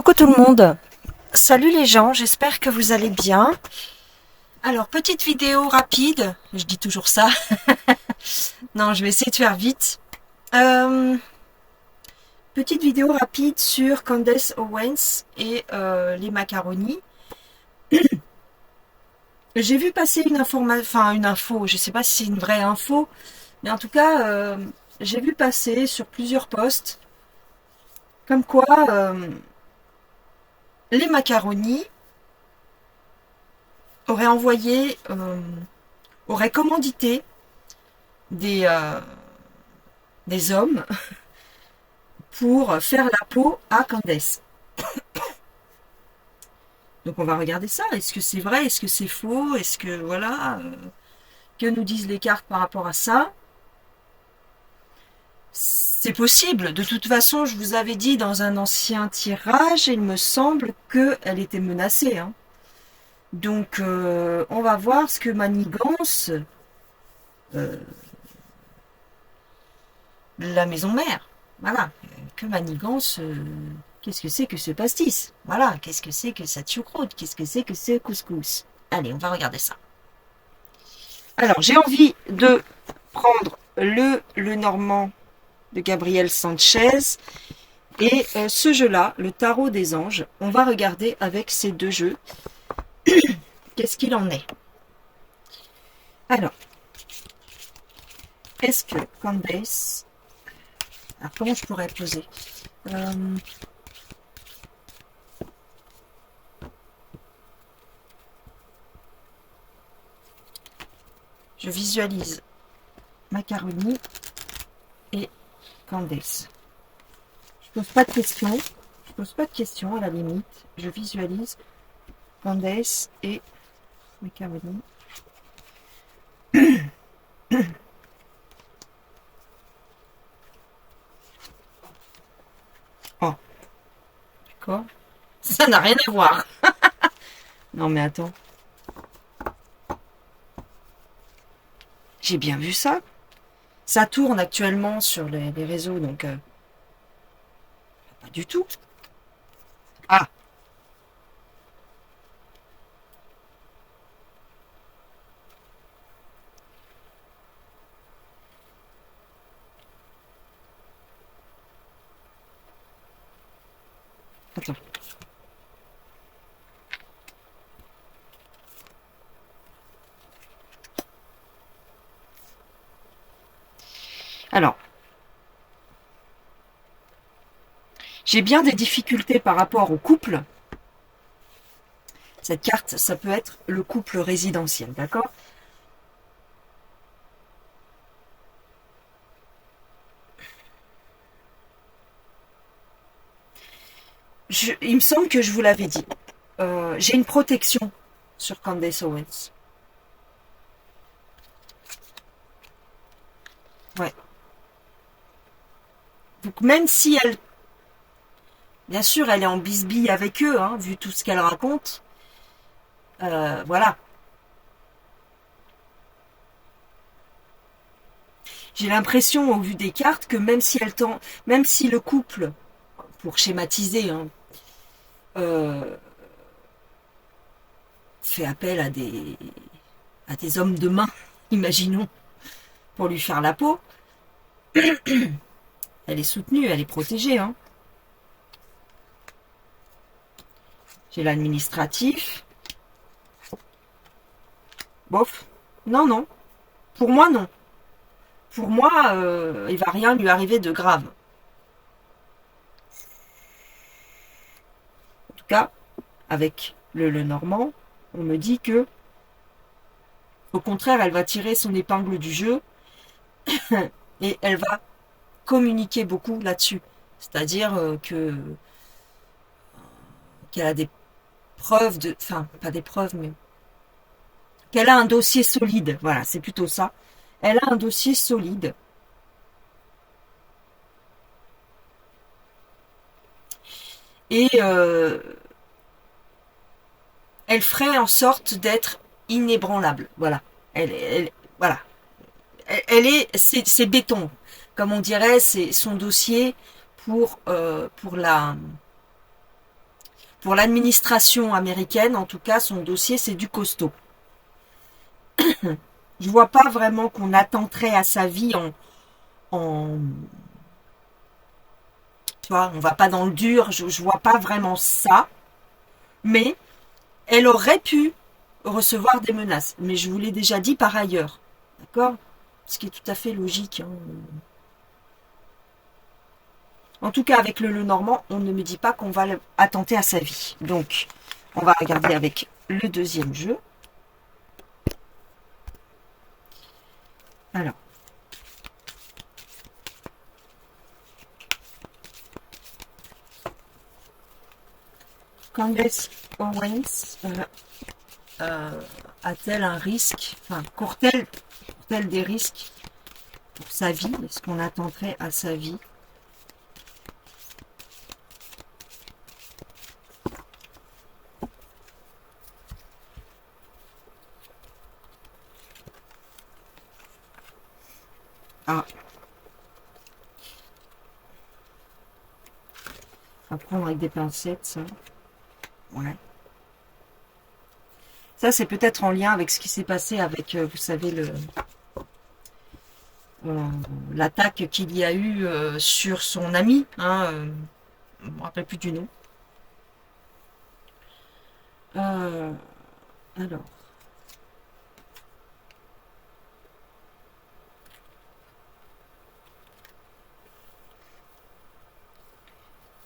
Coucou tout le monde. Salut les gens, j'espère que vous allez bien. Alors, petite vidéo rapide, je dis toujours ça. Non, je vais essayer de faire vite. Euh, Petite vidéo rapide sur Candace Owens et les macaronis. J'ai vu passer une information, enfin une info, je sais pas si c'est une vraie info, mais en tout cas, j'ai vu passer sur plusieurs posts comme quoi les macaronis auraient envoyé, auraient commandité des hommes pour faire la peau à Candace. Donc on va regarder ça. Est-ce que c'est vrai? Est-ce que c'est faux? Est-ce que voilà, que nous disent les cartes par rapport à ça? C'est possible. De toute façon, je vous avais dit dans un ancien tirage, il me semble qu'elle était menacée, hein. Donc on va voir ce que manigance la maison mère. Voilà. Que manigance. Qu'est-ce que c'est que ce pastis? Voilà. Qu'est-ce que c'est que cette choucroute? Qu'est-ce que c'est que ce couscous? Allez, on va regarder ça. Alors, j'ai envie de prendre le Normand de Gabriel Sanchez et ce jeu-là, le Tarot des Anges. On va regarder avec ces deux jeux qu'est-ce qu'il en est. Alors, est-ce que Candace... Alors, comment je pourrais poser Je visualise Macaroni et Candace. Je pose pas de questions. Je pose pas de questions à la limite. Je visualise Candace et Macaroni. Oh, d'accord. Ça n'a rien à voir. Non mais attends. J'ai bien vu ça. Ça tourne actuellement sur les réseaux, donc pas du tout. Ah, attends. Alors, j'ai bien des difficultés par rapport au couple. Cette carte, ça peut être le couple résidentiel, d'accord? Il me semble que je vous l'avais dit. J'ai une protection sur Candace Owens. Ouais. Donc même si elle, bien sûr, elle est en bisbille avec eux, hein, vu tout ce qu'elle raconte. Voilà. J'ai l'impression, au vu des cartes, que même si le couple, pour schématiser, hein, euh, fait appel à des hommes de main, imaginons, pour lui faire la peau, elle est soutenue, elle est protégée, hein. J'ai l'administratif. Bof. Non, non. Pour moi, non. Pour moi, il va rien lui arriver de grave. En tout cas, avec le Normand, on me dit que, au contraire, elle va tirer son épingle du jeu et elle va communiquer beaucoup là-dessus. C'est-à-dire qu'elle a des preuves de, enfin, pas des preuves, mais qu'elle a un dossier solide. Voilà, c'est plutôt ça. Elle a un dossier solide. Et elle ferait en sorte d'être inébranlable. Voilà. Voilà. C'est béton. Comme on dirait, c'est son dossier pour Pour l'administration américaine, en tout cas, son dossier, c'est du costaud. Je vois pas vraiment qu'on attenterait à sa vie en tu vois, on va pas dans le dur, je vois pas vraiment ça, mais elle aurait pu recevoir des menaces. Mais je vous l'ai déjà dit par ailleurs, d'accord? Ce qui est tout à fait logique, hein. En tout cas, avec le Normand, on ne me dit pas qu'on va attenter à sa vie. Donc, on va regarder avec le deuxième jeu. Alors, Candace Owens a-t-elle un risque, enfin, court-elle des risques pour sa vie? Est-ce qu'on attenterait à sa vie? Ah, à prendre avec des pincettes, ça. Ouais. Ça, c'est peut-être en lien avec ce qui s'est passé avec, vous savez, l'attaque qu'il y a eu sur son ami. Hein, je ne me rappelle plus du nom. Euh, alors,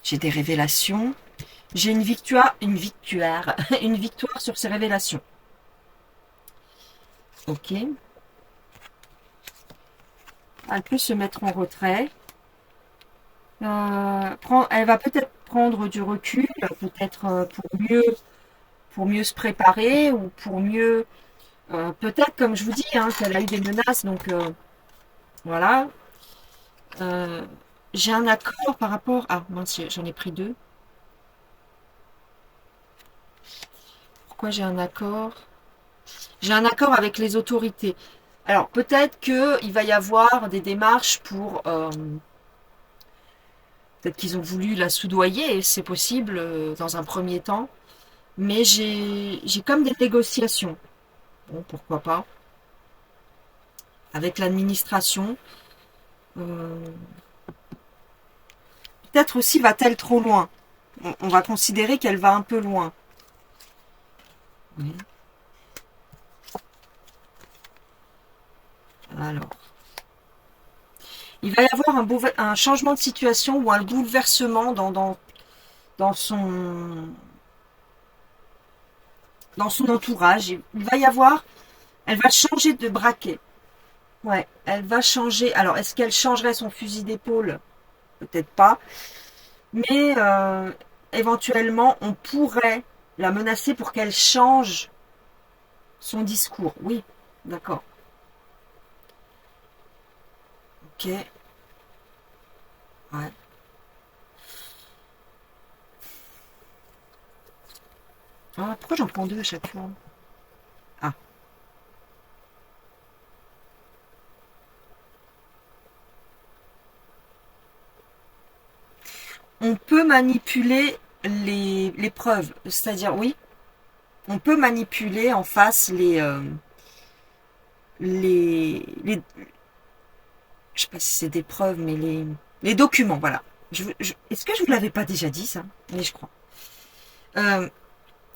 j'ai des révélations. J'ai une victoire sur ces révélations. Ok. Elle peut se mettre en retrait. Elle va peut-être prendre du recul, peut-être pour mieux se préparer ou pour mieux, peut-être comme je vous dis, hein, qu'elle a eu des menaces, donc voilà. Euh, j'ai un accord par rapport. Ah mince, j'en ai pris deux. Pourquoi j'ai un accord? J'ai un accord avec les autorités. Alors peut-être qu'il va y avoir des démarches pour peut-être qu'ils ont voulu la soudoyer, c'est possible dans un premier temps. Mais j'ai comme des négociations. Bon, pourquoi pas. Avec l'administration. Euh, peut-être aussi va-t-elle trop loin. On va considérer qu'elle va un peu loin. Oui. Alors. Il va y avoir un changement de situation ou un bouleversement dans dans son entourage. Il va y avoir. Elle va changer de braquet. Ouais, elle va changer. Alors, est-ce qu'elle changerait son fusil d'épaule? Peut-être pas. Mais éventuellement, on pourrait la menacer pour qu'elle change son discours. Oui, d'accord. Ok. Ouais. Ah, pourquoi j'en prends deux à chaque fois? Ah. On peut manipuler les preuves. C'est-à-dire, oui, on peut manipuler en face les je sais pas si c'est des preuves, mais les documents, voilà. Est-ce que je vous l'avais pas déjà dit ça? Mais je crois. Euh,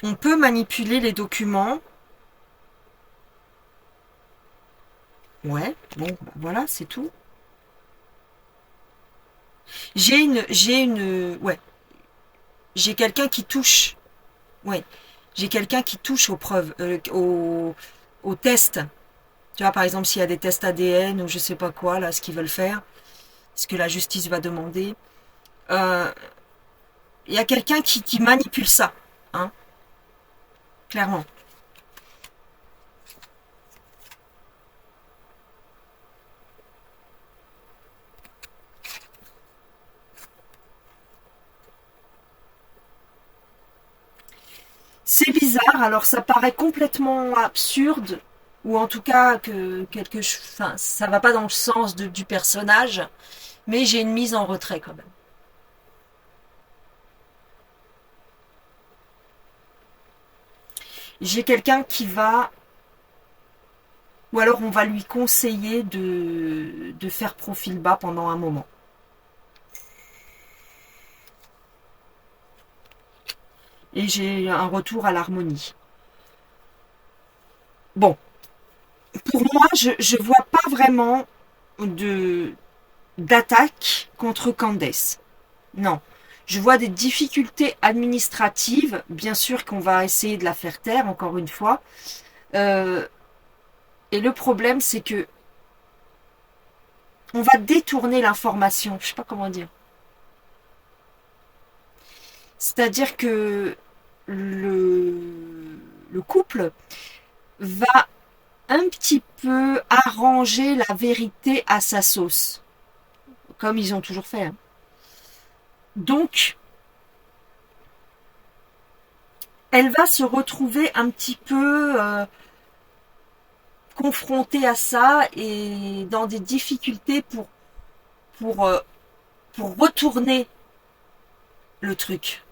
on peut manipuler les documents. Ouais, bon, bah voilà, c'est tout. Ouais, j'ai quelqu'un qui touche. Ouais, j'ai quelqu'un qui touche aux preuves, aux tests. Tu vois, par exemple, s'il y a des tests ADN ou je sais pas quoi, là, ce qu'ils veulent faire, ce que la justice va demander. Euh, Il y a quelqu'un qui manipule ça, hein, clairement. C'est bizarre, alors ça paraît complètement absurde, ou en tout cas que enfin, ça va pas dans le sens du personnage, mais j'ai une mise en retrait quand même. j'ai quelqu'un qui va, ou alors on va lui conseiller de faire profil bas pendant un moment. Et j'ai un retour à l'harmonie. Bon, pour moi, je vois pas vraiment de d'attaque contre Candace. Non. Je vois des difficultés administratives, bien sûr qu'on va essayer de la faire taire, encore une fois. Euh, et le problème, c'est que on va détourner l'information. Je sais pas comment dire. C'est-à-dire que le couple va un petit peu arranger la vérité à sa sauce, comme ils ont toujours fait. Hein. Donc, elle va se retrouver un petit peu confrontée à ça et dans des difficultés pour, euh, pour retourner le truc.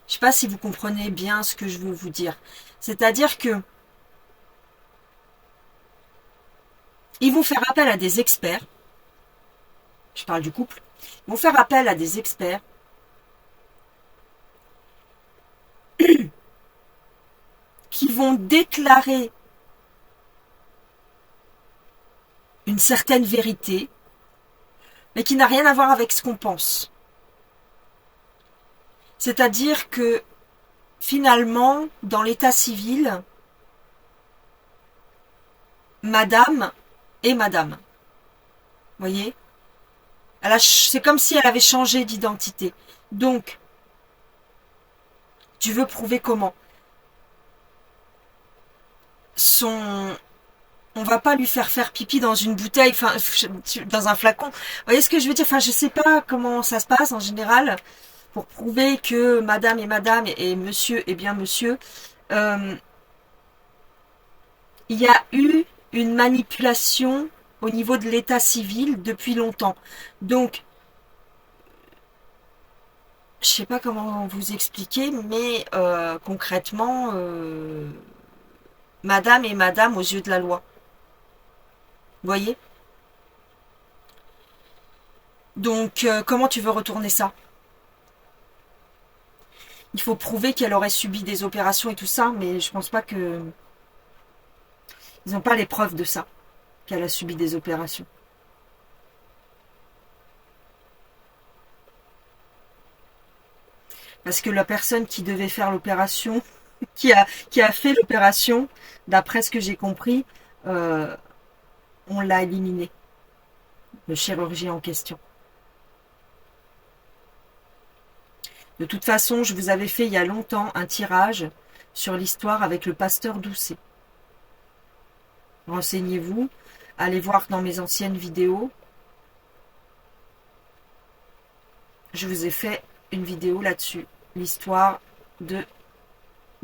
Je sais pas si vous comprenez bien ce que je veux vous dire. C'est-à-dire que ils vont faire appel à des experts. Je parle du couple. Ils vont faire appel à des experts qui vont déclarer une certaine vérité, mais qui n'a rien à voir avec ce qu'on pense. C'est-à-dire que finalement, dans l'état civil, madame est madame. Vous voyez? C'est comme si elle avait changé d'identité. Donc, tu veux prouver comment? On va pas lui faire pipi dans une bouteille, enfin, dans un flacon. Vous voyez ce que je veux dire? Enfin, je sais pas comment ça se passe en général pour prouver que madame est madame et monsieur est bien monsieur. Euh, il y a eu une manipulation au niveau de l'état civil depuis longtemps. Donc, je sais pas comment vous expliquer, mais concrètement, madame est madame aux yeux de la loi. Vous voyez? Donc, comment tu veux retourner ça? Il faut prouver qu'elle aurait subi des opérations et tout ça, mais je pense pas que... Ils n'ont pas les preuves de ça, qu'elle a subi des opérations. Parce que la personne qui devait faire l'opération, qui a fait l'opération, d'après ce que j'ai compris, euh, on l'a éliminé, le chirurgien en question. De toute façon, je vous avais fait il y a longtemps un tirage sur l'histoire avec le pasteur Doucet. Renseignez-vous, allez voir dans mes anciennes vidéos. Je vous ai fait une vidéo là-dessus, l'histoire de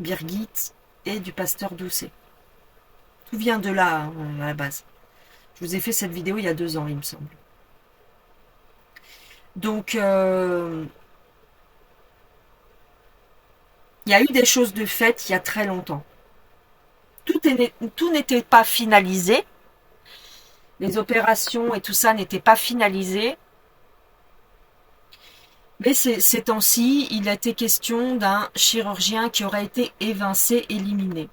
Birgit et du pasteur Doucet. Tout vient de là, hein, à la base. Je vous ai fait cette vidéo il y a 2 ans, il me semble. Donc, il y a eu des choses de faites il y a très longtemps. Tout n'était pas finalisé. Les opérations et tout ça n'étaient pas finalisées. Mais ces temps-ci, il a été question d'un chirurgien qui aurait été évincé, éliminé.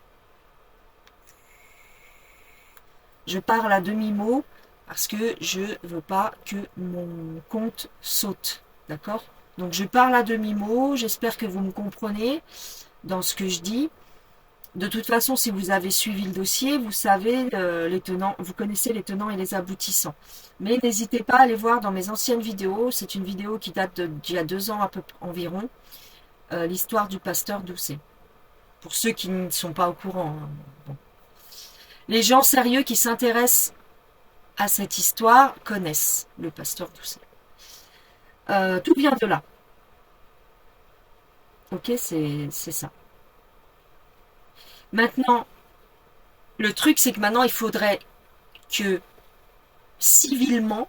Je parle à demi-mot parce que je veux pas que mon compte saute. D'accord? Donc je parle à demi-mot, j'espère que vous me comprenez dans ce que je dis. De toute façon, si vous avez suivi le dossier, vous savez les tenants, vous connaissez les tenants et les aboutissants. Mais n'hésitez pas à aller voir dans mes anciennes vidéos. C'est une vidéo qui date d'il y a 2 ans à peu environ. L'histoire du pasteur Doucet. Pour ceux qui ne sont pas au courant. Hein. Bon. Les gens sérieux qui s'intéressent à cette histoire connaissent le pasteur Doucet. Tout vient de là. Ok, c'est ça. Maintenant, le truc, c'est que maintenant, il faudrait que, civilement,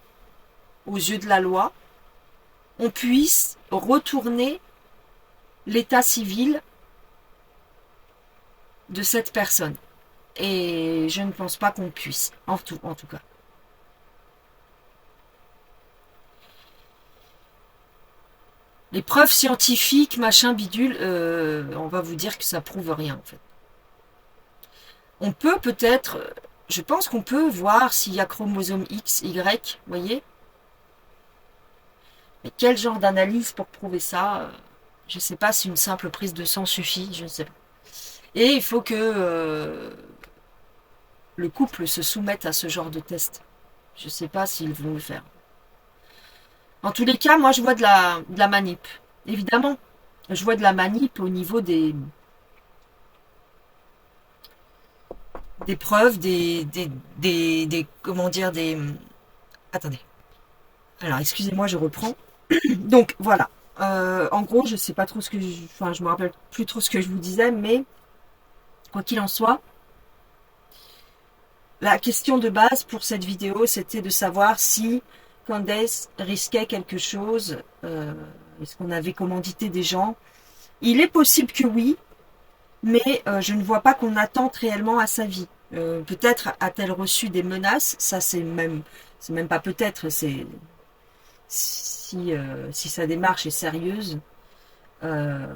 aux yeux de la loi, on puisse retourner l'état civil de cette personne. Et je ne pense pas qu'on puisse, en tout cas. Les preuves scientifiques, machin bidule, on va vous dire que ça prouve rien en fait. On peut peut-être, je pense qu'on peut voir s'il y a chromosome X, Y, vous voyez. Mais quel genre d'analyse pour prouver ça? Je ne sais pas si une simple prise de sang suffit, je ne sais pas. Et il faut que le couple se soumette à ce genre de test. Je ne sais pas s'ils vont le faire. En tous les cas, moi je vois de la manip. Évidemment, je vois de la manip au niveau des preuves, comment dire, attendez. Alors, excusez-moi, je reprends. Donc, voilà. En gros, je sais pas trop enfin, je me rappelle plus trop ce que je vous disais, mais quoi qu'il en soit, la question de base pour cette vidéo, c'était de savoir si Candace risquait quelque chose. Est-ce qu'on avait commandité des gens? Il est possible que oui, mais je ne vois pas qu'on attente réellement à sa vie. Peut-être a-t-elle reçu des menaces, ça c'est même pas peut-être, c'est si sa démarche est sérieuse, euh,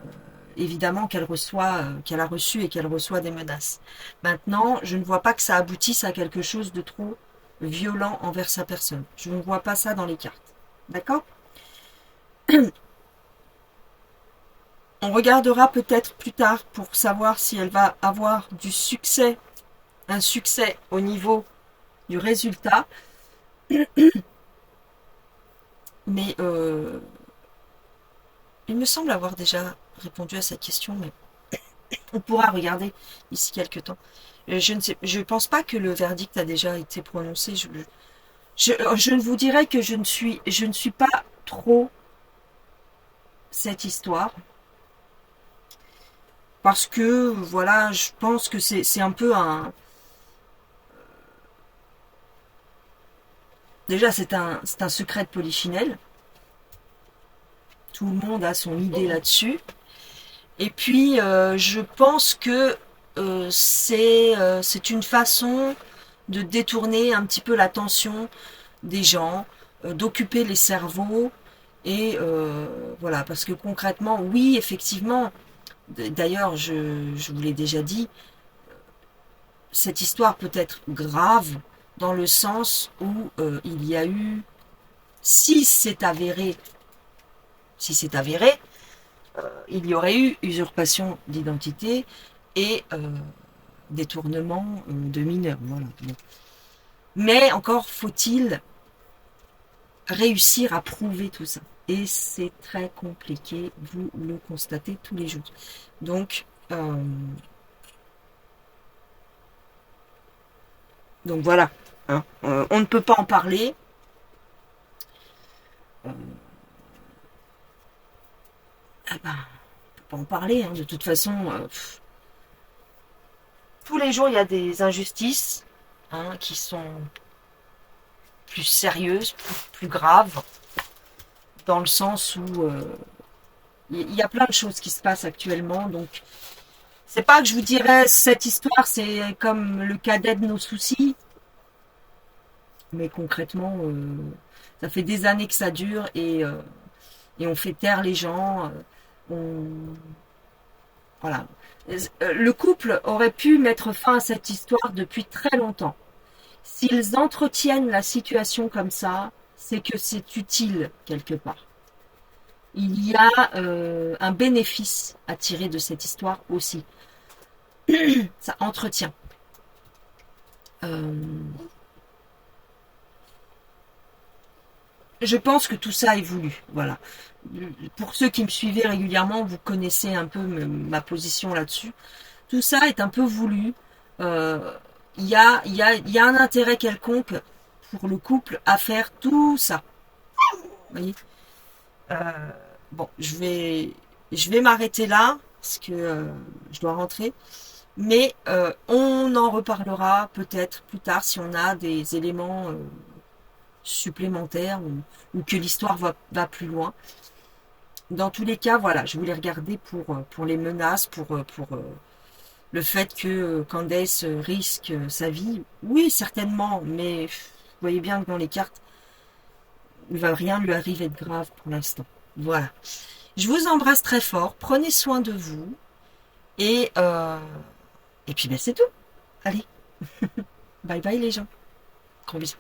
évidemment qu'elle a reçu et qu'elle reçoit des menaces. Maintenant, je ne vois pas que ça aboutisse à quelque chose de trop violent envers sa personne. Je ne vois pas ça dans les cartes. D'accord? On regardera peut-être plus tard pour savoir si elle va avoir un succès au niveau du résultat. Mais il me semble avoir déjà répondu à cette question, mais on pourra regarder d'ici quelques temps. Je pense pas que le verdict a déjà été prononcé. Je ne vous dirais que je ne suis pas trop cette histoire. Parce que, voilà, je pense que c'est un peu un... Déjà, c'est un secret de Polichinelle. Tout le monde a son idée là-dessus. Et puis, je pense que c'est une façon de détourner un petit peu l'attention des gens, d'occuper les cerveaux. Et voilà, parce que concrètement, oui, effectivement, d'ailleurs, je vous l'ai déjà dit, cette histoire peut être grave dans le sens où il y a eu, si c'est avéré, il y aurait eu usurpation d'identité et détournement de mineurs. Voilà. Mais encore faut-il réussir à prouver tout ça. Et c'est très compliqué, vous le constatez tous les jours. Donc, voilà. Hein. On ne peut pas en parler. Ah ben, on peut pas en parler. Hein. De toute façon, tous les jours, il y a des injustices hein, qui sont plus sérieuses, plus graves, dans le sens où il y a plein de choses qui se passent actuellement. Donc, c'est pas que je vous dirais cette histoire, c'est comme le cadet de nos soucis, mais concrètement, ça fait des années que ça dure et on fait taire les gens. Voilà. Le couple aurait pu mettre fin à cette histoire depuis très longtemps. S'ils entretiennent la situation comme ça, c'est que c'est utile quelque part. Il y a un bénéfice à tirer de cette histoire aussi. Ça entretient. Je pense que tout ça est voulu. Voilà. Pour ceux qui me suivaient régulièrement, vous connaissez un peu ma position là-dessus. Tout ça est un peu voulu. Il y a un intérêt quelconque pour le couple à faire tout ça. Vous voyez bon, je vais m'arrêter là parce que je dois rentrer. Mais on en reparlera peut-être plus tard si on a des éléments supplémentaires ou que l'histoire va plus loin. dans tous les cas, voilà, je voulais regarder pour les menaces, le fait que Candace risque sa vie. Oui, certainement, mais vous voyez bien que dans les cartes, il ne va rien lui arriver de grave pour l'instant. Voilà. Je vous embrasse très fort, prenez soin de vous, et, euh, et puis ben, c'est tout. Allez, bye bye les gens. Gros bisous.